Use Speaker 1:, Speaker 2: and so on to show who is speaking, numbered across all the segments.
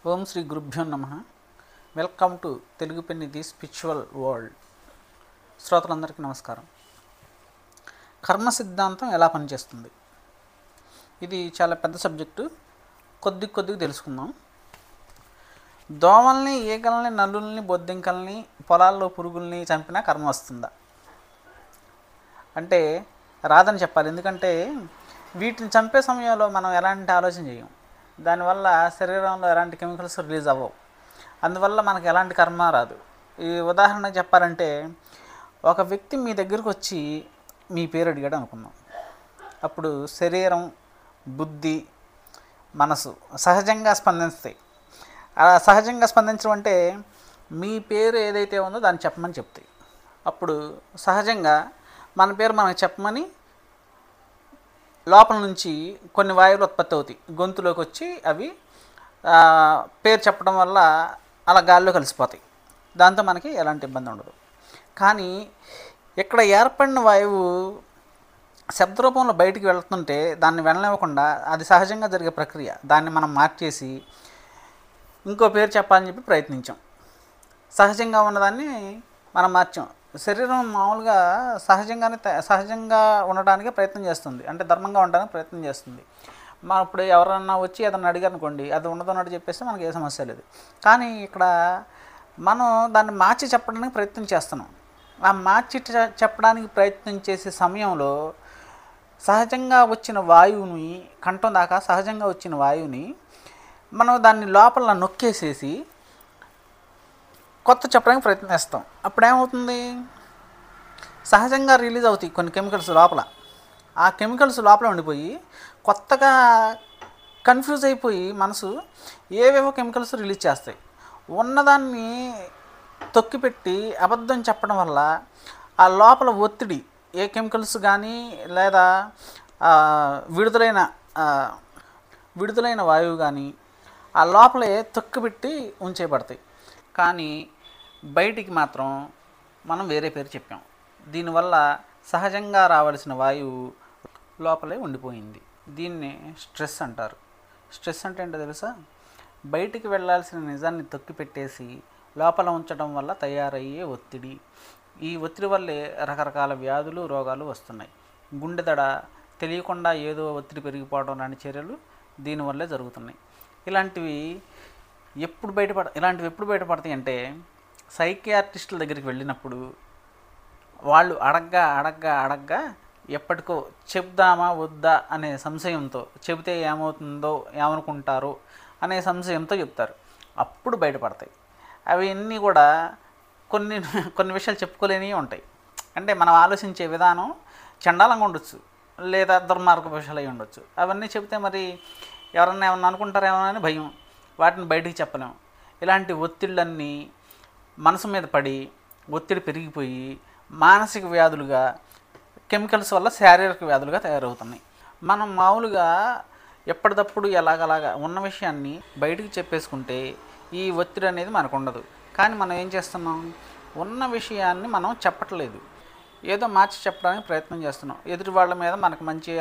Speaker 1: ఓం శ్రీ గురుభ్యో నమ. Welcome to Telugu pen the spiritual world. శ్రోతలందరికీ నమస్కారం. కర్మ సిద్ధాంతం ఎలా పనిచేస్తుంది? ఇది చాలా పెద్ద సబ్జెక్టు. కొద్దిగా తెలుసుకుందాం. దోమల్ని, ఈగల్ని, నల్లుల్ని, బొద్దింకల్ని, పొలాల్లో పురుగుల్ని చంపినా కర్మ వస్తుందా అంటే రాదని చెప్పాలి. ఎందుకంటే వీటిని చంపే సమయంలో మనం ఎలాంటి ఆలోచన చేయం. దానివల్ల శరీరంలో ఎలాంటి కెమికల్స్ రిలీజ్ అవ్వవు. అందువల్ల మనకు ఎలాంటి కర్మ రాదు. ఈ ఉదాహరణకు చెప్పాలంటే, ఒక వ్యక్తి మీ దగ్గరకు వచ్చి మీ పేరు అడిగాడు అనుకుందాం. అప్పుడు శరీరం, బుద్ధి, మనసు సహజంగా స్పందిస్తాయి. అలా సహజంగా స్పందించడం అంటే మీ పేరు ఏదైతే ఉందో దాన్ని చెప్పమని చెప్తాయి. అప్పుడు సహజంగా మన పేరు మనకు చెప్పమని లోపల నుంచి కొన్ని వాయువులు ఉత్పత్తి అవుతాయి, గొంతులోకి వచ్చి అవి పేరు చెప్పడం వల్ల అలా గాల్లో కలిసిపోతాయి. దాంతో మనకి ఎలాంటి ఇబ్బంది ఉండదు. కానీ ఇక్కడ ఏర్పడిన వాయువు శబ్దరూపంలో బయటికి వెళ్తుంటే దాన్ని వెళ్ళనివ్వకుండా, అది సహజంగా జరిగే ప్రక్రియ, దాన్ని మనం మార్చేసి ఇంకో పేరు చెప్పాలని చెప్పి ప్రయత్నించాం. సహజంగా ఉన్నదాన్ని మనం మార్చాం. శరీరం మామూలుగా సహజంగా ఉండడానికి ప్రయత్నం చేస్తుంది, అంటే ధర్మంగా ఉండడానికి ప్రయత్నం చేస్తుంది. ఇప్పుడు ఎవరన్నా వచ్చి ఏదన్నా అడిగారు అనుకోండి, అది ఉన్నదన్నట్టు చెప్పేస్తే మనకి ఏ సమస్య లేదు. కానీ ఇక్కడ మనం దాన్ని మార్చి చెప్పడానికి ప్రయత్నం చేస్తున్నాం. ఆ మార్చి చెప్పడానికి ప్రయత్నం చేసే సమయంలో సహజంగా వచ్చిన వాయువుని, కంఠం దాకా సహజంగా వచ్చిన వాయువుని మనం దాన్ని లోపల నొక్కేసేసి కొత్త చెప్పడానికి ప్రయత్నిస్తాం. అప్పుడు ఏమవుతుంది? సహజంగా రిలీజ్ అవుతాయి కొన్ని కెమికల్స్ లోపల. ఆ కెమికల్స్ లోపల ఉండిపోయి కొత్తగా కన్ఫ్యూజ్ అయిపోయి మనసు ఏవేవో కెమికల్స్ రిలీజ్ చేస్తాయి. ఉన్నదాన్ని తొక్కిపెట్టి అబద్ధం చెప్పడం వల్ల ఆ లోపల ఒత్తిడి, ఏ కెమికల్స్ కానీ లేదా విడుదలైన వాయువు కానీ ఆ లోపలే తొక్కిపెట్టి ఉంచేయబడతాయి. కానీ బయటికి మాత్రం మనం వేరే పేరు చెప్పాం. దీనివల్ల సహజంగా రావాల్సిన వాయువు లోపలే ఉండిపోయింది. దీన్ని స్ట్రెస్ అంటారు. స్ట్రెస్ అంటే ఏంటో తెలుసా? బయటికి వెళ్ళాల్సిన నిజాన్ని తొక్కిపెట్టేసి లోపల ఉంచడం వల్ల తయారయ్యే ఒత్తిడి. ఈ ఒత్తిడి వల్లే రకరకాల వ్యాధులు, రోగాలు వస్తున్నాయి. గుండె దడ, తెలియకుండా ఏదో ఒత్తిడి పెరిగిపోవడం లాంటి చర్యలు దీనివల్లే జరుగుతున్నాయి. ఇలాంటివి ఎప్పుడు బయటపడతాయి అంటే, సైకియాట్రిస్టుల దగ్గరికి వెళ్ళినప్పుడు వాళ్ళు అడగ్గా ఎప్పటికో చెప్దామా వద్దా అనే సంశయంతో, చెబితే ఏమవుతుందో, ఏమనుకుంటారో అనే సంశయంతో చెప్తారు. అప్పుడు బయటపడతాయి. అవి అన్నీ కూడా కొన్ని విషయాలు చెప్పుకోలేనివి ఉంటాయి. అంటే మనం ఆలోచించే విధానం చండాలంగా ఉండొచ్చు, లేదా దుర్మార్గ విషయాలు అయి ఉండొచ్చు. అవన్నీ చెబితే మరి ఎవరన్నా ఏమన్నా అనుకుంటారేమో అని భయం, వాటిని బయటికి చెప్పలేము. ఇలాంటి ఒత్తిళ్ళన్నీ మనసు మీద పడి ఒత్తిడి పెరిగిపోయి మానసిక వ్యాధులుగా, కెమికల్స్ వల్ల శారీరక వ్యాధులుగా తయారవుతున్నాయి. మనం మామూలుగా ఎప్పటికప్పుడు ఎలాగలాగా ఉన్న విషయాన్ని బయటికి చెప్పేసుకుంటే ఈ ఒత్తిడి అనేది మనకు ఉండదు. కానీ మనం ఏం చేస్తున్నాం? ఉన్న విషయాన్ని మనం చెప్పట్లేదు, ఏదో మార్చి చెప్పడానికి ప్రయత్నం చేస్తున్నాం. ఎదుటి వాళ్ళ మీద మనకు మంచి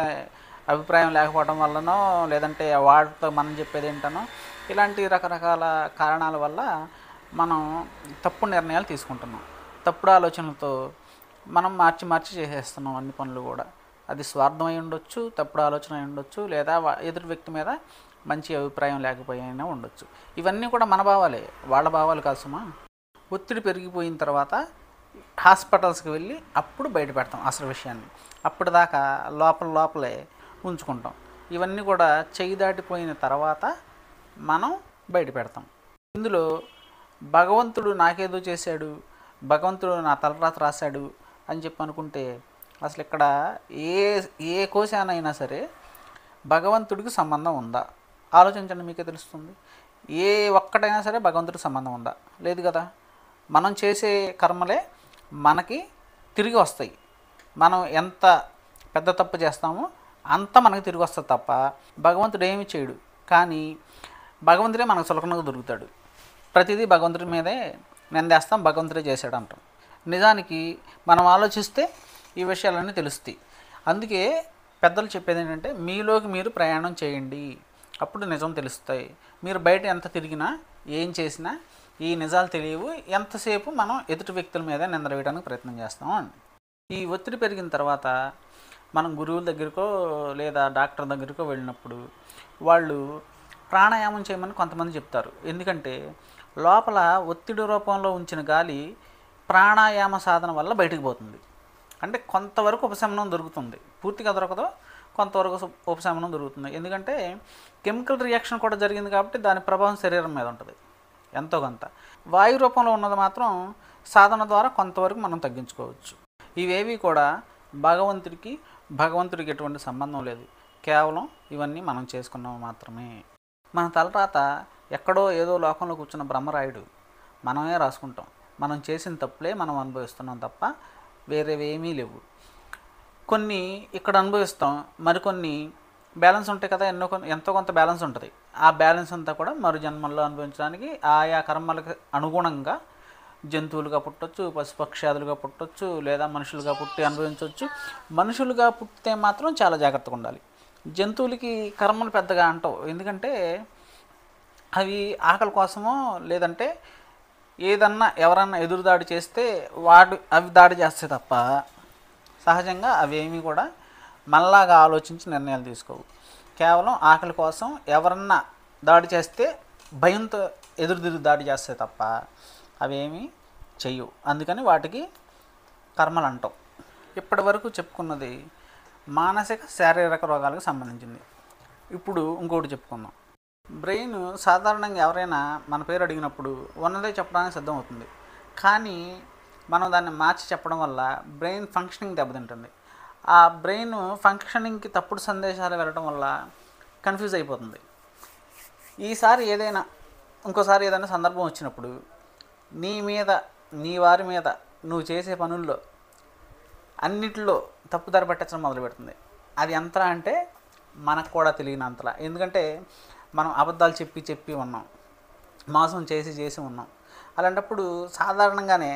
Speaker 1: అభిప్రాయం లేకపోవడం వల్లనో, లేదంటే వాటితో మనం చెప్పేది ఏంటనో, ఇలాంటి రకరకాల కారణాల వల్ల మనం తప్పుడు నిర్ణయాలు తీసుకుంటున్నాం. తప్పుడు ఆలోచనలతో మనం మార్చి చేసేస్తున్నాం అన్ని పనులు కూడా. అది స్వార్థం అయి ఉండొచ్చు, తప్పుడు ఆలోచన అయి ఉండొచ్చు, లేదా ఎదుటి వ్యక్తి మీద మంచి అభిప్రాయం లేకపోయినా ఉండొచ్చు. ఇవన్నీ కూడా మన భావాలే, వాళ్ళ భావాలు కాదు సుమా. ఒత్తిడి పెరిగిపోయిన తర్వాత హాస్పిటల్స్కి వెళ్ళి అప్పుడు బయట పెడతాం అసలు విషయాన్ని. అప్పుడు దాకా లోపలే ఉంచుకుంటాం. ఇవన్నీ కూడా చెయ్యి దాటిపోయిన తర్వాత మనం బయట పెడతాం. ఇందులో భగవంతుడు నాకేదో చేశాడు, భగవంతుడు నా తలరాత రాశాడు అని చెప్పి అనుకుంటే, అసలు ఇక్కడ ఏ కోశానైనా సరే భగవంతుడికి సంబంధం ఉందా? ఆలోచించండి, మీకే తెలుస్తుంది. ఏ ఒక్కటైనా సరే భగవంతుడికి సంబంధం ఉందా? లేదు కదా. మనం చేసే కర్మలే మనకి తిరిగి వస్తాయి. మనం ఎంత పెద్ద తప్పు చేస్తామో అంత మనకి తిరిగి వస్తుంది తప్ప భగవంతుడు ఏమి చేయడు. కానీ భగవంతుడే మనకు సులకనగా దొరుకుతాడు. ప్రతిదీ భగవంతుడి మీదే నిందేస్తాం, భగవంతుడే చేశాడు అంటాం. నిజానికి మనం ఆలోచిస్తే ఈ విషయాలన్నీ తెలుస్తాయి. అందుకే పెద్దలు చెప్పేది ఏంటంటే, మీలోకి మీరు ప్రయాణం చేయండి, అప్పుడు నిజం తెలుస్తాయి. మీరు బయట ఎంత తిరిగినా ఏం చేసినా ఈ నిజాలు తెలియవు, ఎంతసేపు మనం ఎదుటి వ్యక్తుల మీద నిందలు వేయడానికి ప్రయత్నం చేస్తాం అండి. ఈ ఒత్తిడి పెరిగిన తర్వాత మనం గురువుల దగ్గరకో లేదా డాక్టర్ దగ్గరకో వెళ్ళినప్పుడు వాళ్ళు ప్రాణాయామం చేయమని కొంతమంది చెప్తారు. ఎందుకంటే లోపల ఒత్తిడి రూపంలో ఉంచిన గాలి ప్రాణాయామ సాధన వల్ల బయటకు పోతుంది. అంటే కొంతవరకు ఉపశమనం దొరుకుతుంది, పూర్తిగా దొరకదు, కొంతవరకు ఉపశమనం దొరుకుతుంది. ఎందుకంటే కెమికల్ రియాక్షన్ కూడా జరిగింది కాబట్టి దాని ప్రభావం శరీరం మీద ఉంటుంది ఎంతో కొంత. వాయు రూపంలో ఉన్నది మాత్రం సాధన ద్వారా కొంతవరకు మనం తగ్గించుకోవచ్చు. ఇవేవి కూడా భగవంతుడికి ఎటువంటి సంబంధం లేదు, కేవలం ఇవన్నీ మనం చేసుకున్నవి మాత్రమే. మన తలరాత ఎక్కడో ఏదో లోకంలో కూర్చున్న బ్రహ్మరాయుడు, మనమే రాసుకుంటాం. మనం చేసిన తప్పులే మనం అనుభవిస్తున్నాం తప్ప వేరేవేమీ లేవు. కొన్ని ఇక్కడ అనుభవిస్తాం, మరికొన్ని బ్యాలెన్స్ ఉంటాయి కదా, ఎంతో కొంత బ్యాలెన్స్ ఉంటుంది. ఆ బ్యాలెన్స్ అంతా కూడా మరు జన్మల్లో అనుభవించడానికి ఆయా కర్మలకు అనుగుణంగా జంతువులుగా పుట్టొచ్చు, పశుపక్షాదులుగా పుట్టొచ్చు, లేదా మనుషులుగా పుట్టి అనుభవించవచ్చు. మనుషులుగా పుట్టితే మాత్రం చాలా జాగ్రత్తగా ఉండాలి. జంతువులకి కర్మలు పెద్దగా అంటవు, ఎందుకంటే అవి ఆకలి కోసమో లేదంటే ఏదన్నా ఎవరన్నా ఎదురుదాడి చేస్తే అవి దాడి చేస్తాయి తప్ప సహజంగా అవేమీ కూడా మనలాగా ఆలోచించి నిర్ణయాలు తీసుకోవు. కేవలం ఆకలి కోసం ఎవరన్నా దాడి చేస్తే భయంతో ఎదురు దాడి చేస్తాయి తప్ప అవేమీ చెయ్యవు. అందుకని వాటికి కర్మలు అంటాం. ఇప్పటి వరకు చెప్పుకున్నది మానసిక శారీరక రోగాలకు సంబంధించింది. ఇప్పుడు ఇంకోటి చెప్పుకుందాం. బ్రెయిన్ సాధారణంగా ఎవరైనా మన పేరు అడిగినప్పుడు ఉన్నదే చెప్పడానికి సిద్ధమవుతుంది. కానీ మనం దాన్ని మార్చి చెప్పడం వల్ల బ్రెయిన్ ఫంక్షనింగ్ దెబ్బతింటుంది. ఆ బ్రెయిన్ ఫంక్షనింగ్కి తప్పుడు సందేశాలు వెళ్ళడం వల్ల కన్ఫ్యూజ్ అయిపోతుంది. ఇంకోసారి ఏదైనా సందర్భం వచ్చినప్పుడు నీ వారి మీద నువ్వు చేసే పనుల్లో అన్నిటిలో తప్పుదారి పట్టించడం మొదలు పెడుతుంది. అది ఎంతలా అంటే మనకు కూడా తెలియనంతలా. ఎందుకంటే మనం అబద్ధాలు చెప్పి ఉన్నాం, మోసం చేసి ఉన్నాం. అలాంటప్పుడు సాధారణంగానే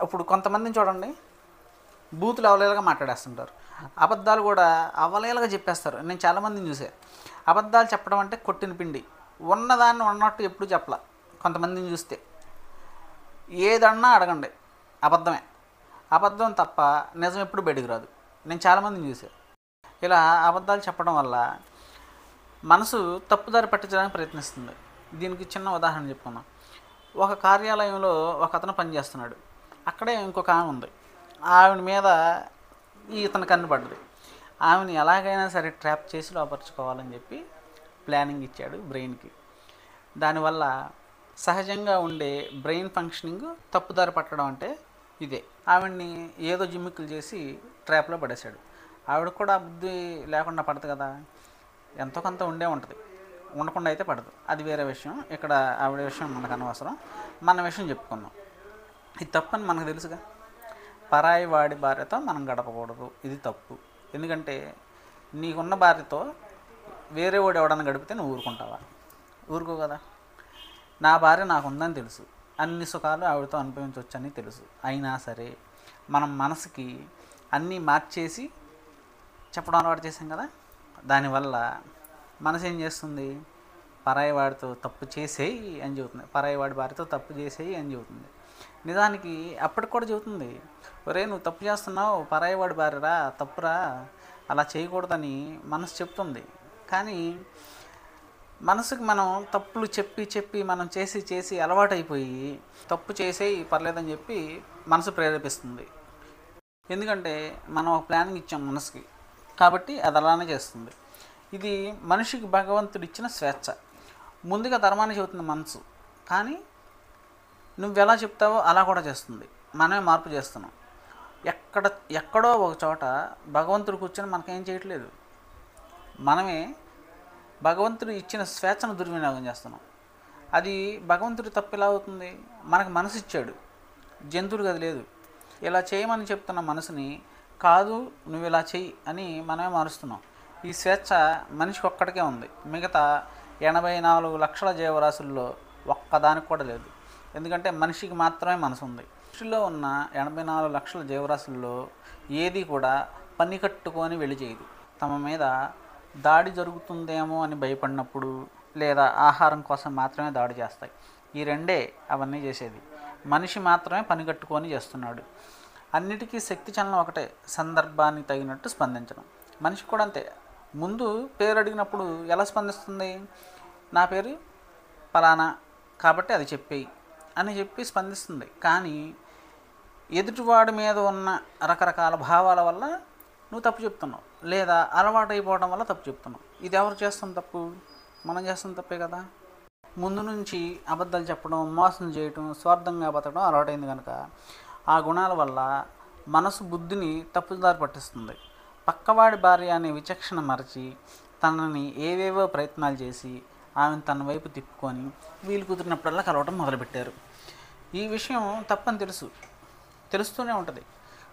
Speaker 1: ఇప్పుడు కొంతమందిని చూడండి, బూతులు అవలేలుగా మాట్లాడేస్తుంటారు, అబద్ధాలు కూడా అవలేలుగా చెప్పేస్తారు. నేను చాలామందిని చూసే. అబద్ధాలు చెప్పడం అంటే కొట్టిన పిండి, ఉన్నదాన్ని ఉన్నట్టు ఎప్పుడు చెప్పలా. కొంతమందిని చూస్తే ఏదన్నా అడగండి అబద్ధం తప్ప నిజం ఎప్పుడు బయటికి రాదు. నేను చాలామందిని చూసా. ఇలా అబద్ధాలు చెప్పడం వల్ల మనసు తప్పుదారి పట్టించడానికి ప్రయత్నిస్తుంది. దీనికి చిన్న ఉదాహరణ చెప్పుకుందాం. ఒక కార్యాలయంలో ఒక అతను పనిచేస్తున్నాడు. అక్కడే ఇంకొక ఆమె ఉంది. ఆవిడ మీద ఇతను కన్ను పడ్డది. ఆమెను ఎలాగైనా సరే ట్రాప్ చేసి లోపరుచుకోవాలని చెప్పి ప్లానింగ్ ఇచ్చాడు బ్రెయిన్కి. దానివల్ల సహజంగా ఉండే బ్రెయిన్ ఫంక్షనింగ్ తప్పుదారి పట్టడం అంటే ఇదే. ఆవిడ్ని ఏదో జిమ్మిక్కులు చేసి ట్రాప్లో పడేశాడు. ఆవిడ కూడా బుద్ధి లేకుండా పడదు కదా, ఎంతో కొంత ఉండే ఉంటుంది, ఉండకుండా అయితే పడదు. అది వేరే విషయం. ఇక్కడ ఆవిడ విషయం మనకు అనవసరం. మన విషయం చెప్పుకుందాం. ఇది తప్పని మనకు తెలుసుగా. పరాయి వాడి భార్యతో మనం గడపకూడదు, ఇది తప్పు. ఎందుకంటే నీకున్న భార్యతో వేరే వాడు ఎవడన్నా గడిపితే నువ్వు ఊరుకుంటావా? ఊరుకో కదా. నా భార్య నాకు ఉందని తెలుసు, అన్ని సుఖాలు ఆవిడతో అనుభవించవచ్చని తెలుసు. అయినా సరే మనం మనసుకి అన్నీ మార్చేసి చెప్పడం అలవాటు చేసాం కదా. దానివల్ల మనసు ఏం చేస్తుంది? పరాయి వాడితో తప్పు చేసేయి అని చెబుతుంది, పరాయి వాడి భార్యతో తప్పు చేసేయి అని చెబుతుంది. నిజానికి అప్పటికి కూడా చెబుతుంది, ఒరే నువ్వు తప్పు చేస్తున్నావు, పరాయి వాడి భార్యరా, తప్పురా, అలా చేయకూడదని మనసు చెప్తుంది. కానీ మనసుకి మనం తప్పులు చెప్పి మనం చేసి అలవాటైపోయి తప్పు చేసేయి పర్లేదని చెప్పి మనసు ప్రేరేపిస్తుంది. ఎందుకంటే మనం ఒక ప్లానింగ్ ఇచ్చాం మనసుకి, కాబట్టి అది అలానే చేస్తుంది. ఇది మనిషికి భగవంతుడు ఇచ్చిన స్వేచ్ఛ. ముందుగా ధర్మాన్ని చెబుతుంది మనసు, కానీ నువ్వు ఎలా చెప్తావో అలా కూడా చేస్తుంది. మనమే మార్పు చేస్తున్నాం. ఎక్కడో ఒక చోట భగవంతుడు కూర్చొని మనకేం చేయట్లేదు, మనమే భగవంతుడు ఇచ్చిన స్వేచ్ఛను దుర్వినియోగం చేస్తున్నాం. అది భగవంతుడి తప్పు ఎలా అవుతుంది? మనకు మనసు ఇచ్చాడు, జంతువులకు అది లేదు. ఇలా చేయమని చెప్తున్న మనసుని కాదు నువ్వు ఇలా చెయ్యి అని మనమే మారుస్తున్నాం. ఈ స్వేచ్ఛ మనిషికి ఒక్కడికే ఉంది, మిగతా 84 లక్షల జీవరాశుల్లో ఒక్కదానికి కూడా లేదు. ఎందుకంటే మనిషికి మాత్రమే మనసు ఉంది. మనిషిలో ఉన్న 84 లక్షల జీవరాశుల్లో ఏది కూడా పని కట్టుకొని వెళ్ళి చేయదు. తమ మీద దాడి జరుగుతుందేమో అని భయపడినప్పుడు, లేదా ఆహారం కోసం మాత్రమే దాడి చేస్తాయి. ఈ రెండే అవన్నీ చేసేది. మనిషి మాత్రమే పని కట్టుకొని చేస్తున్నాడు. అన్నిటికీ శక్తి చలనం ఒకటే, సందర్భానికి తగినట్టు స్పందించడం. మనిషి కూడా అంతే. ముందు పేరు అడిగినప్పుడు ఎలా స్పందిస్తుంది? నా పేరు పలానా కాబట్టి అది చెప్పేయి అని చెప్పి స్పందిస్తుంది. కానీ ఎదుటివాడి మీద ఉన్న రకరకాల భావాల వల్ల నువ్వు తప్పు చెప్తున్నావు, లేదా అలవాటు అయిపోవడం వల్ల తప్పు చెప్తున్నావు. ఇది ఎవరు చేస్తుంది తప్పు? మనం చేస్తున్న తప్పే కదా. ముందు నుంచి అబద్ధాలు చెప్పడం, మోసం చేయటం, స్వార్థంగా బతకడం అలవాటైంది కనుక ఆ గుణాల వల్ల మనసు బుద్ధిని తప్పుదారి పట్టిస్తుంది. పక్కవాడి భార్య అనే విచక్షణ మరచి తనని ఏవేవో ప్రయత్నాలు చేసి ఆమెను తన వైపు తిప్పుకొని వీలు కుదిరినప్పుడల్లా కలవటం మొదలుపెట్టారు. ఈ విషయం తప్పని తెలుస్తూనే ఉంటుంది.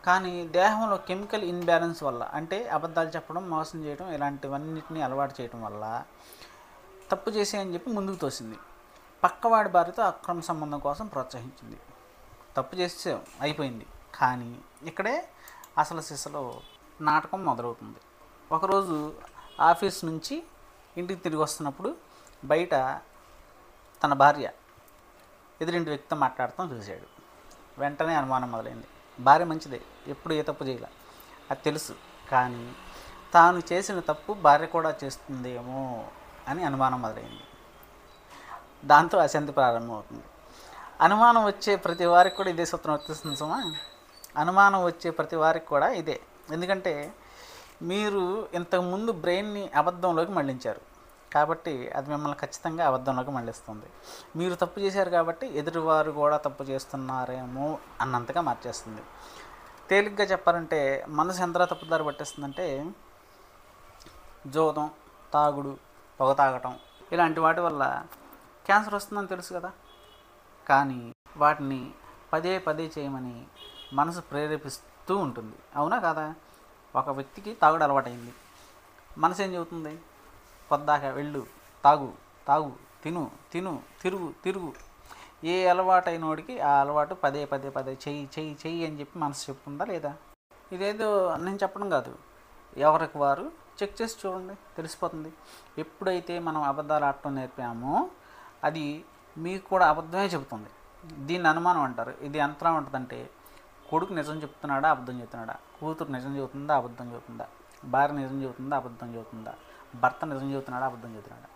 Speaker 1: కానీ దేహంలో కెమికల్ ఇన్బ్యాలెన్స్ వల్ల, అంటే అబద్ధాలు చెప్పడం, మోసం చేయడం ఇలాంటివన్నిటిని అలవాటు చేయడం వల్ల తప్పు చేసేయని చెప్పి ముందుకు తోసింది. పక్కవాడి భార్యతో అక్రమ సంబంధం కోసం ప్రోత్సహించింది. తప్పు చేసే అయిపోయింది. కానీ ఇక్కడే అసలు సిసలో నాటకం మొదలవుతుంది. ఒకరోజు ఆఫీస్ నుంచి ఇంటికి తిరిగి వస్తున్నప్పుడు బయట తన భార్య ఎదురింటి వ్యక్తితో మాట్లాడటం చూశాడు. వెంటనే అనుమానం మొదలైంది. భార్య మంచిదే, ఎప్పుడు ఏ తప్పు చేయలే, అది తెలుసు. కానీ తాను చేసిన తప్పు భార్య కూడా చేస్తుందేమో అని అనుమానం మొదలైంది. దాంతో అశాంతి ప్రారంభమవుతుంది. అనుమానం వచ్చే ప్రతి వారికి కూడా ఇదే సూత్రం వర్తిస్తుంది సుమా. అనుమానం వచ్చే ప్రతి వారికి కూడా ఇదే. ఎందుకంటే మీరు ఇంతకుముందు బ్రెయిన్ని అబద్ధంలోకి మళ్ళించారు కాబట్టి అది మిమ్మల్ని ఖచ్చితంగా అబద్ధంలోకి మళ్ళిస్తుంది. మీరు తప్పు చేశారు కాబట్టి ఎదుటివారు కూడా తప్పు చేస్తున్నారేమో అన్నంతగా మార్చేస్తుంది. తేలిగ్గా చెప్పాలంటే మనసు ఎంతలా తప్పుదారి పట్టేస్తుందంటే, జోదం, తాగుడు, పొగ తాగటం ఇలాంటి వాటి వల్ల క్యాన్సర్ వస్తుందని తెలుసు కదా. కానీ వాటిని పదే పదే చేయమని మనసు ప్రేరేపిస్తూ ఉంటుంది. అవునా కాదా? ఒక వ్యక్తికి తాగుడు అలవాటైంది. మనసు ఏం చెబుతుంది? పొద్దాక వెళ్ళు, తాగు తాగు, తిను తిను, తిరుగు. ఏ అలవాటైనోడికి ఆ అలవాటు పదే పదే పదే చెయ్యి అని చెప్పి మనసు చెప్తుందా లేదా? ఇదేదో నేను చెప్పడం కాదు, ఎవరికి వారు చెక్ చేసి చూడండి, తెలిసిపోతుంది. ఎప్పుడైతే మనం అబద్ధాలు ఆడటం నేర్పామో అది మీకు కూడా అబద్ధమే చెబుతుంది. దీన్ని అనుమానం అంటారు. ఇది ఎంతలా ఉంటుందంటే, కొడుకు నిజం చెప్తున్నాడా, అబద్ధం చెబుతున్నాడా, కూతురు నిజం చెబుతుందా, అబద్ధం చెబుతుందా, భార్య నిజం చెబుతుందా, అబద్ధం చెబుతుందా, భర్త నిజం చెబుతున్నాడా, అబద్ధం చెబుతున్నాడా.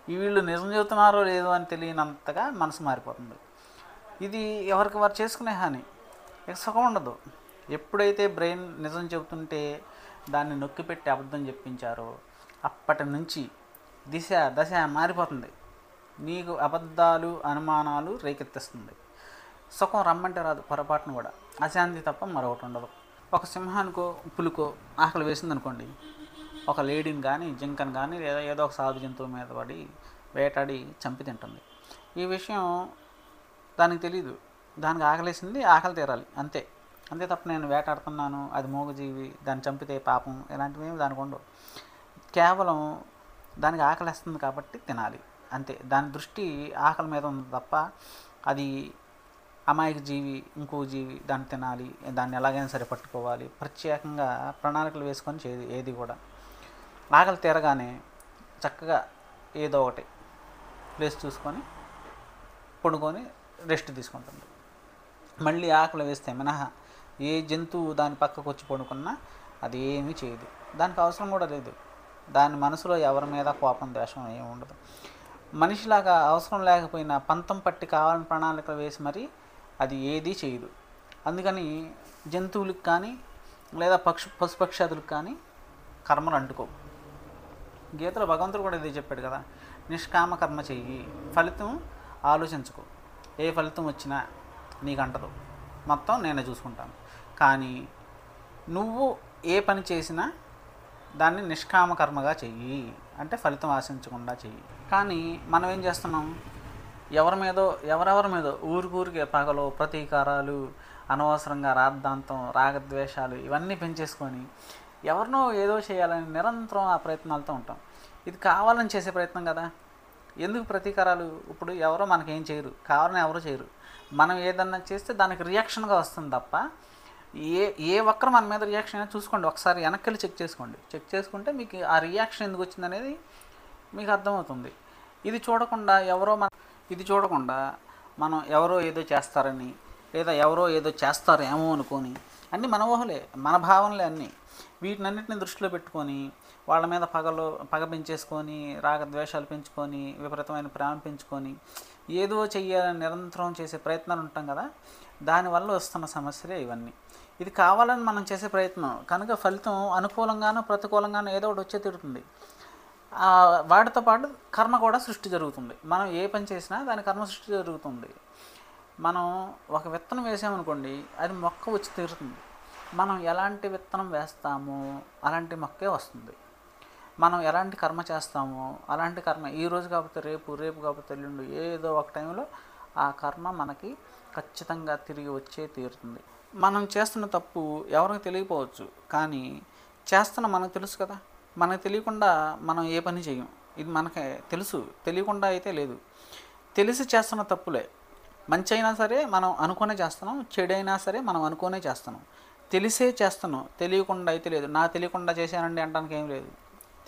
Speaker 1: వీళ్ళు నిజం చెబుతున్నారో లేదో అని తెలియనంతగా మనసు మారిపోతుంది. ఇది ఎవరికి వారు చేసుకునే హాని, ఇక సుఖం ఉండదు. ఎప్పుడైతే బ్రెయిన్ నిజం చెబుతుంటే దాన్ని నొక్కిపెట్టి అబద్ధం చెప్పించారో అప్పటి నుంచి దశ మారిపోతుంది. నీకు అబద్ధాలు, అనుమానాలు రేకెత్తిస్తుంది. సుఖం రమ్మంటే రాదు, పొరపాటును కూడా. అశాంతి తప్ప మరొకటి ఉండదు. ఒక సింహానికో పులికో ఆకలి వేసింది అనుకోండి, ఒక లేడీని కానీ జింకను కానీ లేదా ఏదో ఒక సాధు జంతువు మీద పడి వేటాడి చంపి తింటుంది. ఈ విషయం దానికి తెలీదు. దానికి ఆకలేసింది, ఆకలి తీరాలి, అంతే తప్ప నేను వేటాడుతున్నాను, అది మూగజీవి, దాన్ని చంపితే పాపం, ఇలాంటివి ఏమి దానికి ఉండవు. కేవలం దానికి ఆకలిస్తుంది కాబట్టి తినాలి, అంతే. దాని దృష్టి ఆకలి మీద ఉంది తప్ప అది అమాయక జీవి, ఇంకో జీవి, దాన్ని తినాలి, దాన్ని ఎలాగైనా సరే పట్టుకోవాలి, ప్రత్యేకంగా ప్రణాళికలు వేసుకొని చేయదు ఏది కూడా. ఆకలి తీరగానే చక్కగా ఏదో ఒకటి ప్లేస్ చూసుకొని పడుకొని రెస్ట్ తీసుకుంటుంది. మళ్ళీ ఆకలి వేస్తే మినహా ఏ జంతువు దాని పక్కకు వచ్చి పడుకున్నా అది ఏమీ చేయదు. దానికి అవసరం కూడా లేదు. దాని మనసులో ఎవరి మీద కోపం, ద్వేషం ఏమి ఉండదు. మనిషిలాగా అవసరం లేకపోయినా పంతం పట్టి కావాలని ప్రణాళికలు వేసి మరి అది ఏదీ చేయదు. అందుకని జంతువులకు కానీ లేదా పశుపక్షాదులకు కానీ కర్మలు అంటుకోవు. గీతలో భగవంతుడు కూడా ఇదే చెప్పాడు కదా, నిష్కామ కర్మ చెయ్యి, ఫలితం ఆలోచించుకో, ఏ ఫలితం వచ్చినా నీకు అంటదు, మొత్తం నేనే చూసుకుంటాను. కానీ నువ్వు ఏ పని చేసినా దాన్ని నిష్కామ కర్మగా చెయ్యి, అంటే ఫలితం ఆశించకుండా చెయ్యి. కానీ మనం ఏం చేస్తున్నాం? ఎవరెవరి మీదో ఊరికే పగలు, ప్రతీకారాలు, అనవసరంగా రాద్ధాంతం, రాగద్వేషాలు ఇవన్నీ పెంచేసుకొని ఎవరినో ఏదో చేయాలని నిరంతరం ఆ ప్రయత్నాలతో ఉంటాం. ఇది కావాలని చేసే ప్రయత్నం కదా. ఎందుకు ప్రతీకారాలు? ఇప్పుడు ఎవరో మనకేం చేయరు, కావాలని ఎవరో చేయరు. మనం ఏదన్నా చేస్తే దానికి రియాక్షన్గా వస్తుంది తప్ప ఏ ఒక్కరు మన మీద రియాక్షన్ అయినా చూసుకోండి, ఒకసారి వెనక్కి చెక్ చేసుకుంటే మీకు ఆ రియాక్షన్ ఎందుకు వచ్చిందనేది మీకు అర్థమవుతుంది. ఇది చూడకుండా మనం ఎవరో ఏదో చేస్తారని లేదా ఎవరో ఏదో చేస్తారేమో అనుకొని అన్నీ మన ఊహలే, మన భావనలే అన్నీ. వీటినన్నిటిని దృష్టిలో పెట్టుకొని వాళ్ళ మీద పగ పెంచేసుకొని, రాగద్వేషాలు పెంచుకొని, విపరీతమైన ప్రేమ పెంచుకొని ఏదో చెయ్యాలని నిరంతరం చేసే ప్రయత్నాలు ఉంటాం కదా, దానివల్ల వస్తున్న సమస్యలే ఇవన్నీ. ఇది కావాలని మనం చేసే ప్రయత్నం కనుక ఫలితం అనుకూలంగానో ప్రతికూలంగానో ఏదో ఒకటి వచ్చే తీరుతుంది. వాటితో పాటు కర్మ కూడా సృష్టి జరుగుతుంది. మనం ఏ పని చేసినా దాని కర్మ సృష్టి జరుగుతుంది. మనం ఒక విత్తనం వేసామనుకోండి, అది మొక్క వచ్చి తీరుతుంది. మనం ఎలాంటి విత్తనం వేస్తామో అలాంటి మొక్కే వస్తుంది. మనం ఎలాంటి కర్మ చేస్తామో అలాంటి కర్మ ఈరోజు కాకపోతే రేపు, రేపు కాకపోతే ఎల్లుండి, ఏదో ఒక టైంలో ఆ కర్మ మనకి ఖచ్చితంగా తిరిగి వచ్చే తీరుతుంది. మనం చేస్తున్న తప్పు ఎవరికి తెలియకపోవచ్చు, కానీ చేస్తున్న మనకు తెలుసు కదా. మనకు తెలియకుండా మనం ఏ పని చేయం. ఇది మనకే తెలుసు, తెలియకుండా అయితే లేదు. తెలిసి చేస్తున్న తప్పులే. మంచి అయినా సరే మనం అనుకునే చేస్తున్నాం, చెడైనా సరే మనం అనుకునే చేస్తున్నాం. తెలిసే చేస్తున్నాం, తెలియకుండా అయితే లేదు. నా తెలియకుండా చేశానండి అనడానికి ఏం లేదు.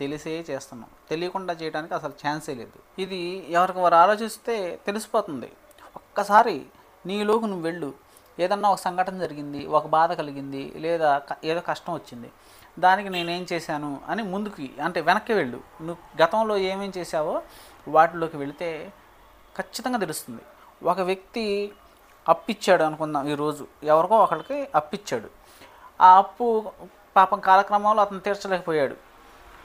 Speaker 1: తెలిసే చేస్తున్నాం, తెలియకుండా చేయడానికి అసలు ఛాన్సే లేదు. ఇది ఎవరికి వారు ఆలోచిస్తే తెలిసిపోతుంది. ఒక్కసారి నీలోకి నువ్వు వెళ్ళు. ఏదన్నా ఒక సంఘటన జరిగింది, ఒక బాధ కలిగింది, లేదా ఏదో కష్టం వచ్చింది, దానికి నేనేం చేశాను అని ముందుకి అంటే వెనక్కి వెళ్ళు. నువ్వు గతంలో ఏమేం చేశావో వాటిలోకి వెళితే ఖచ్చితంగా తెలుస్తుంది. ఒక వ్యక్తి అప్పిచ్చాడు అనుకుందాం, ఈరోజు ఎవరికో ఒకరికి అప్పిచ్చాడు. ఆ అప్పు పాపం కాలక్రమంలో అతను తీర్చలేకపోయాడు.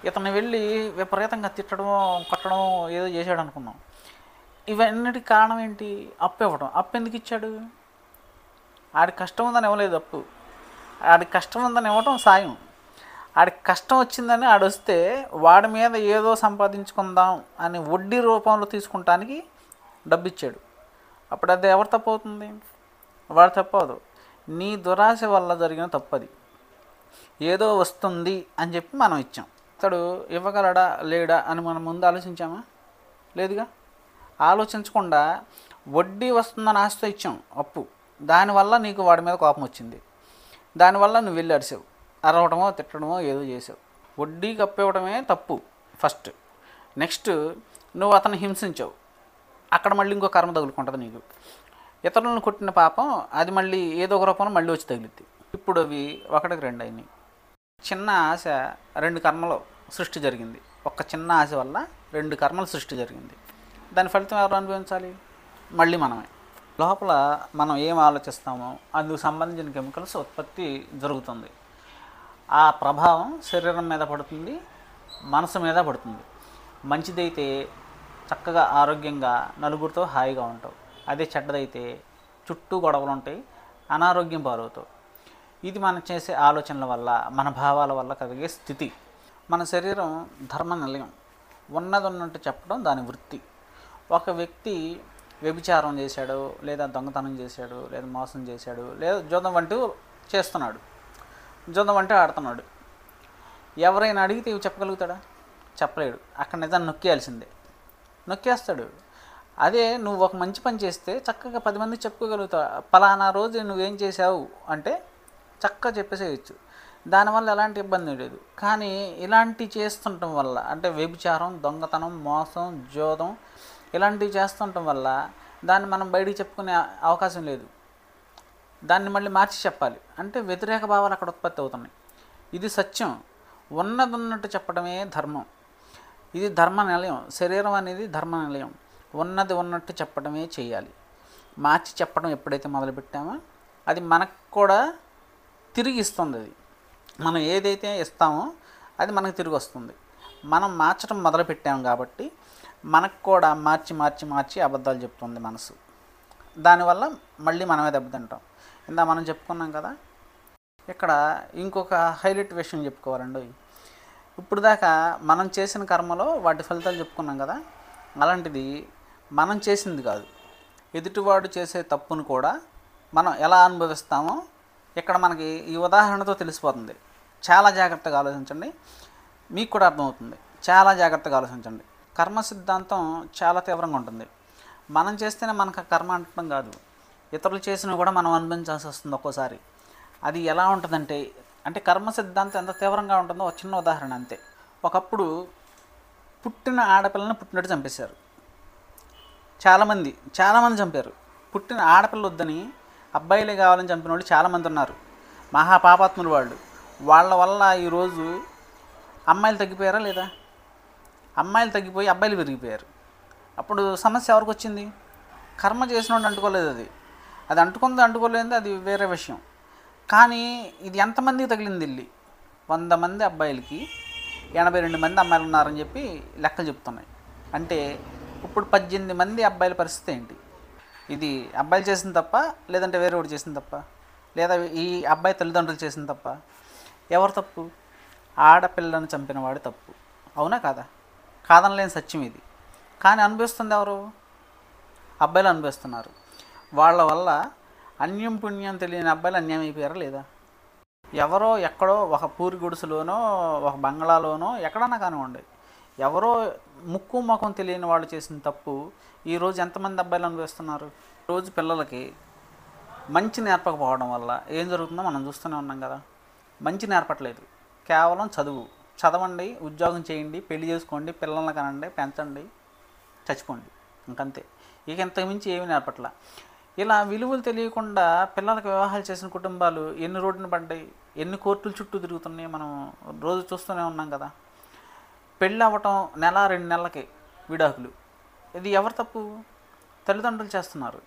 Speaker 1: ఇతను వెళ్ళి విపరీతంగా తిట్టడమో కొట్టడమో ఏదో చేశాడు అనుకున్నాం. ఇవన్నిటికి కారణం ఏంటి? అప్పు ఇవ్వడం. అప్పు ఎందుకు ఇచ్చాడు? ఆడికి కష్టం ఉందని ఇవ్వలేదు అప్పు. ఆడికి కష్టం ఉందని ఇవ్వటం సాయం. ఆడికి కష్టం వచ్చిందని ఆడొస్తే వాడి మీద ఏదో సంపాదించుకుందాం అని వడ్డీ రూపంలో తీసుకుంటానికి డబ్బు ఇచ్చాడు. అప్పుడు అది ఎవరు తప్పు అవుతుంది? వాడు తప్పదు. నీ దురాశ వల్ల జరిగిన తప్పది. ఏదో వస్తుంది అని చెప్పి మనం ఇచ్చాం. అతడు ఇవ్వగలడా లేడా అని మనం ముందు ఆలోచించామా? లేదుగా. ఆలోచించకుండా వడ్డీ వస్తుందని ఆశతో ఇచ్చాం అప్పు. దానివల్ల నీకు వాడి మీద కోపం వచ్చింది. దానివల్ల నువ్వు వెళ్ళి అరిసావు. అరవటమో తిట్టడమో ఏదో చేసావు. వడ్డీకి అప్పు ఇవ్వడమే తప్పు ఫస్ట్. నెక్స్ట్ నువ్వు అతను హింసించావు. అక్కడ మళ్ళీ ఇంకో కర్మ తగులుకుంటుంది నీకు. ఇతరులను కొట్టిన పాపం అది మళ్ళీ ఏదో ఒక రూపంలో మళ్ళీ వచ్చి తగిలిద్ది. ఇప్పుడు అవి ఒకటికి రెండు అయినాయి. చిన్న ఆశ రెండు కర్మలు సృష్టి జరిగింది. ఒక్క చిన్న ఆశ వల్ల రెండు కర్మల సృష్టి జరిగింది. దాని ఫలితం ఎవరు అనుభవించాలి? మళ్ళీ మనమే. లోపల మనం ఏం ఆలోచిస్తామో అందుకు సంబంధించిన కెమికల్స్ ఉత్పత్తి జరుగుతుంది. ఆ ప్రభావం శరీరం మీద పడుతుంది, మనసు మీద పడుతుంది. మంచిదైతే చక్కగా ఆరోగ్యంగా నలుగురితో హాయిగా ఉంటావు. అదే చెడ్డదైతే చుట్టూ గొడవలు ఉంటాయి, అనారోగ్యం పాలవుతావు. ఇది మనం చేసే ఆలోచనల వల్ల, మన భావాల వల్ల కలిగే స్థితి. మన శరీరం ధర్మ నిలయం. ఉన్నది ఉన్నట్టు చెప్పడం దాని వృత్తి. ఒక వ్యక్తి వ్యభిచారం చేశాడు, లేదా దొంగతనం చేశాడు, లేదా మోసం చేశాడు, లేదా జూదం వంటి చేస్తున్నాడు, జూదం వంటి ఆడుతున్నాడు. ఎవరైనా అడిగితే ఇవి చెప్పగలుగుతాడా? చెప్పలేడు. అక్కడ నిజాన్ని నొక్కేయాల్సిందే. నొక్కేస్తాడు. అదే నువ్వు ఒక మంచి పని చేస్తే చక్కగా 10 మందికి చెప్పుకోగలుగుతావు. పలానా రోజు నువ్వేం చేసావు అంటే చక్కగా చెప్పేసేయచ్చు. దానివల్ల ఎలాంటి ఇబ్బంది లేదు. కానీ ఇలాంటివి చేస్తుండటం వల్ల, అంటే వ్యభిచారం, దొంగతనం, మోసం, జూదం ఇలాంటివి చేస్తుండటం వల్ల దాన్ని మనం బయటికి చెప్పుకునే అవకాశం లేదు. దాన్ని మళ్ళీ మార్చి చెప్పాలి అంటే వ్యతిరేక భావాలు అక్కడ ఉత్పత్తి అవుతున్నాయి. ఇది సత్యం. ఉన్నది ఉన్నట్టు చెప్పడమే ధర్మం. ఇది ధర్మ నిలయం. శరీరం అనేది ధర్మ నిలయం. ఉన్నది ఉన్నట్టు చెప్పడమే చేయాలి. మార్చి చెప్పడం ఎప్పుడైతే మొదలుపెట్టామో అది మనకు కూడా తిరిగి ఇస్తుంది. అది మనం ఏదైతే ఇస్తామో అది మనకు తిరిగి వస్తుంది. మనం మార్చడం మొదలుపెట్టాము కాబట్టి మనకు కూడా మార్చి మార్చి మార్చి అబద్ధాలు చెప్తుంది మనసు. దానివల్ల మళ్ళీ మనమే దెబ్బతింటాం. ఇందా మనం చెప్పుకున్నాం కదా. ఇక్కడ ఇంకొక హైలైట్ విషయం చెప్పుకోవాలండి. ఇప్పుడు దాకా మనం చేసిన కర్మలో వాటి ఫలితాలు చెప్పుకున్నాం కదా. అలాంటిది మనం చేసింది కాదు, ఎదుటివాడు చేసే తప్పును కూడా మనం ఎలా అనుభవిస్తామో ఇక్కడ మనకి ఈ ఉదాహరణతో తెలిసిపోతుంది. చాలా జాగ్రత్తగా ఆలోచించండి, మీకు కూడా అర్థమవుతుంది. చాలా జాగ్రత్తగా ఆలోచించండి. కర్మ సిద్ధాంతం చాలా తీవ్రంగా ఉంటుంది. మనం చేస్తేనే మనకు కర్మ అంటడం కాదు, ఇతరులు చేసినవి కూడా మనం అనుభవించాల్సి వస్తుంది ఒక్కోసారి. అది ఎలా ఉంటుందంటే, అంటే కర్మ సిద్ధాంతం ఎంత తీవ్రంగా ఉంటుందో ఒక చిన్న ఉదాహరణ అంతే. ఒకప్పుడు పుట్టిన ఆడపిల్లని పుట్టినట్టు చంపేశారు. చాలామంది చంపారు. పుట్టిన ఆడపిల్ల వద్దని అబ్బాయిలే కావాలని చంపిన వాళ్ళు చాలామంది ఉన్నారు. మహాపాపాత్ములు వాళ్ళు. వాళ్ళ వల్ల ఈరోజు అమ్మాయిలు తగ్గిపోయారా లేదా? అమ్మాయిలు తగ్గిపోయి అబ్బాయిలు పెరిగిపోయారు. అప్పుడు సమస్య ఎవరికి వచ్చింది? కర్మ చేసినోడు అంటుకోలేదు. అది అంటుకోలేదు, అది వేరే విషయం. కానీ ఇది ఎంతమందికి తగిలింది? వెళ్ళి 100 మంది అబ్బాయిలకి 82 మంది అమ్మాయిలు ఉన్నారని చెప్పి లెక్కలు చెప్తున్నాయి. అంటే ఇప్పుడు 18 మంది అబ్బాయిల పరిస్థితి ఏంటి? ఇది అబ్బాయిలు చేసిన తప్ప, లేదంటే వేరే వాడు చేసిన తప్ప, లేదా ఈ అబ్బాయి తల్లిదండ్రులు చేసిన తప్ప? ఎవరు తప్పు? ఆడపిల్లను చంపిన వాడు తప్పు. అవునా కాదా? కాదనలేని సత్యం ఇది. కానీ అనుభవిస్తుంది ఎవరు? అబ్బాయిలు అనుభవిస్తున్నారు. వాళ్ళ వల్ల అన్యం పుణ్యం తెలియని అబ్బాయిలు అన్యాయం అయిపోయారా లేదా? ఎవరో ఎక్కడో ఒక పూరి గుడిసెలోనో ఒక బంగ్లాలోనో ఎక్కడన్నా కానివ్వండి, ఎవరో ముక్కు ముఖం తెలియని వాళ్ళు చేసిన తప్పు ఈరోజు ఎంతమంది అబ్బాయిలు అనుభవిస్తున్నారు? రోజు పిల్లలకి మంచి నేర్పకపోవడం వల్ల ఏం జరుగుతుందో మనం చూస్తూనే ఉన్నాం కదా. మంచి నేర్పట్లేదు. కేవలం చదవండి, ఉద్యోగం చేయండి, పెళ్లి చేసుకోండి, పిల్లల్ని కనండి, పెంచండి, చచ్చిపోండి, ఇంకంతే. ఇక ఇంతకుమించి ఏమీ నేర్పట్లా. ఇలా విలువలు తెలియకుండా పిల్లలకు వివాహాలు చేసిన కుటుంబాలు ఎన్ని రోడ్డున పడ్డాయి, ఎన్ని కోర్టుల చుట్టూ తిరుగుతున్నాయి, మనం రోజు చూస్తూనే ఉన్నాం కదా. పెళ్ళి అవ్వటం 1-2 నెలలకి విడాకులు. ఇది ఎవరు తప్పు? తల్లిదండ్రులు చేస్తున్నారు.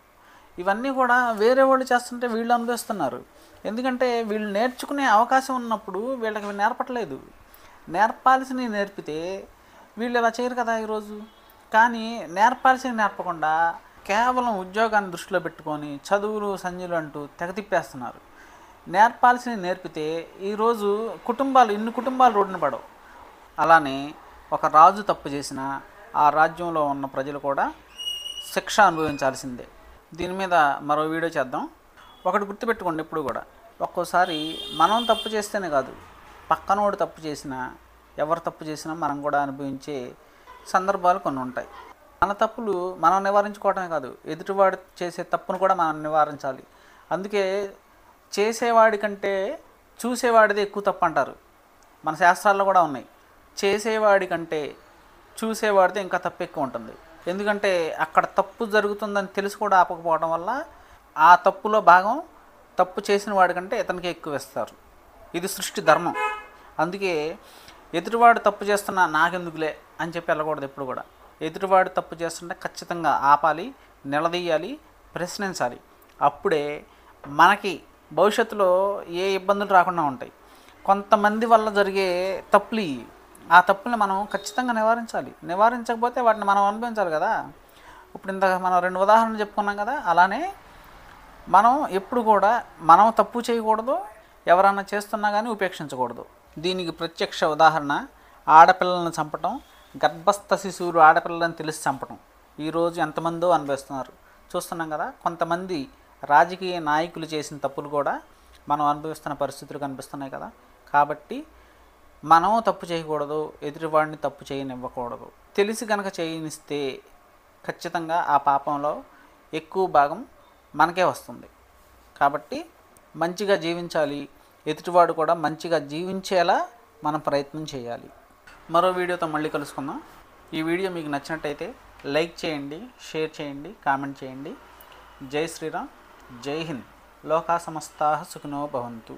Speaker 1: ఇవన్నీ కూడా వేరే వాళ్ళు చేస్తుంటే వీళ్ళు అనుభవిస్తున్నారు. ఎందుకంటే వీళ్ళు నేర్చుకునే అవకాశం ఉన్నప్పుడు వీళ్ళకి నేర్పట్లేదు. నేర్పాల్సినవి నేర్పితే వీళ్ళు ఇలా చేయరు కదా ఈరోజు. కానీ నేర్పాల్సినవి నేర్పకుండా కేవలం ఉద్యోగాన్ని దృష్టిలో పెట్టుకొని చదువులు సంజులు అంటూ తెగ తిప్పేస్తున్నారు. నేర్పాల్సినవి నేర్పితే ఈరోజు ఇన్ని కుటుంబాలు రోడ్డున పడవు. అలానే ఒక రాజు తప్పు చేసినా ఆ రాజ్యంలో ఉన్న ప్రజలు కూడా శిక్ష అనుభవించాల్సిందే. దీని మీద మరో వీడియో చేద్దాం. ఒకటి గుర్తుపెట్టుకోండి, ఎప్పుడు కూడా ఒక్కోసారి మనం తప్పు చేస్తేనే కాదు, పక్కనోడు తప్పు చేసినా, ఎవరు తప్పు చేసినా మనం కూడా అనుభవించే సందర్భాలు కొన్ని ఉంటాయి. మన తప్పులు మనం నివారించుకోవటమే కాదు, ఎదుటివాడు చేసే తప్పును కూడా మనం నివారించాలి. అందుకే చేసేవాడి కంటే చూసేవాడిదే ఎక్కువ తప్పు అంటారు. మన శాస్త్రాల్లో కూడా ఉన్నాయి. చేసేవాడి కంటే చూసేవాడితే ఇంకా తప్పు ఎక్కువ ఉంటుంది. ఎందుకంటే అక్కడ తప్పు జరుగుతుందని తెలిసి కూడా ఆపకపోవడం వల్ల ఆ తప్పులో భాగం తప్పు చేసిన వాడికంటే ఇతనికి ఎక్కువ ఇస్తారు. ఇది సృష్టి ధర్మం. అందుకే ఎదుటివాడు తప్పు చేస్తున్నా నాకెందుకులే అని చెప్పి వెళ్ళకూడదు. ఎప్పుడు కూడా ఎదుటివాడు తప్పు చేస్తుంటే ఖచ్చితంగా ఆపాలి, నిలదీయాలి, ప్రశ్నించాలి. అప్పుడే మనకి భవిష్యత్తులో ఏ ఇబ్బందులు రాకుండా ఉంటాయి. కొంతమంది వల్ల జరిగే తప్పులు, ఆ తప్పుల్ని మనం ఖచ్చితంగా నివారించకపోతే వాటిని మనం అనుభవించాలి కదా. ఇప్పుడు ఇందాక మనం 2 ఉదాహరణలు చెప్పుకున్నాం కదా. అలానే మనం ఎప్పుడు కూడా మనం తప్పు చేయకూడదు, ఎవరన్నా చేస్తున్నా కానీ ఉపేక్షించకూడదు. దీనికి ప్రత్యక్ష ఉదాహరణ ఆడపిల్లలను చంపటం, గర్భస్థ శిశువులు ఆడపిల్లలను తెలిసి చంపటం. ఈరోజు ఎంతమందో అనుభవిస్తున్నారు, చూస్తున్నాం కదా. కొంతమంది రాజకీయ నాయకులు చేసిన తప్పులు కూడా మనం అనుభవిస్తున్న పరిస్థితులు కనిపిస్తున్నాయి కదా. కాబట్టి మనం తప్పు చేయకూడదు, ఎదుటివాడిని తప్పు చేయనివ్వకూడదు. తెలిసి కనుక చేయనిస్తే ఖచ్చితంగా ఆ పాపంలో ఎక్కువ భాగం మనకే వస్తుంది. కాబట్టి మంచిగా జీవించాలి, ఎదుటివాడు కూడా మంచిగా జీవించేలా మనం ప్రయత్నం చేయాలి. మరో వీడియోతో మళ్ళీ కలుసుకుందాం. ఈ వీడియో మీకు నచ్చినట్టయితే లైక్ చేయండి, షేర్ చేయండి, కామెంట్ చేయండి. జై శ్రీరామ్, జై హింద్. లోకా సమస్తాః సుఖినో భవంతు.